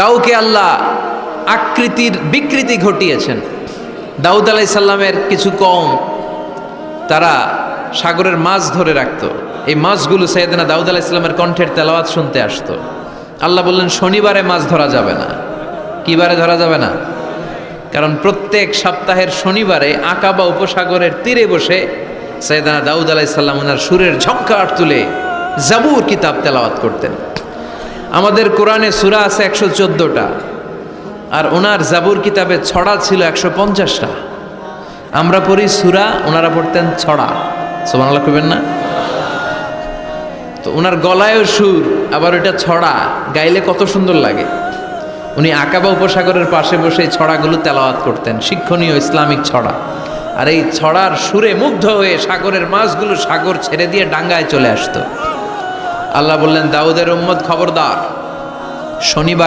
কাউকে আল্লাহ আকৃতির বিকৃতি ঘটিয়েছেন। দাউদ আলাইহিস সালামের কিছু কওম তারা সাগরের মাছ ধরে রাখতো। এই মাছগুলো সাইয়েদনা দাউদ আলাইহিস সালামের কণ্ঠের তেলাওয়াত শুনতে আসতো। আল্লাহ বললেন শনিবারে মাছ ধরা যাবে না। কি বারে ধরা যাবে না? কারণ প্রত্যেক সপ্তাহের শনিবারে আকাবা উপসাগরের তীরে বসে সাইয়েদনা দাউদ আলাইহিস সালাম ওনার সুরের ঝংকার তুলে জাবুর কিতাব তেলাওয়াত করতেন। আমাদের কোরআনে সূরা আছে 114টা, আর ওনার জাবুর কিতাবে ছড়া ছিল 150টা। আমরা পড়ি সূরা, ওনারা পড়তেন ছড়া। সুবহানাল্লাহ কইবেন না? তো ওনার গলায়ও সুর, আবার ওইটা ছড়া, গাইলে কত সুন্দর লাগে। উনি আকাবা উপসাগরের পাশে বসে এই ছড়াগুলো তেলাওয়াত করতেন, শিক্ষণীয় ইসলামিক ছড়া। আর এই ছড়ার সুরে মুগ্ধ হয়ে সাগরের মাছগুলো সাগর ছেড়ে দিয়ে ডাঙ্গায় চলে আসতো। আল্লাহ বললেন, দাউদের উম্মত খবরদার, শনিবার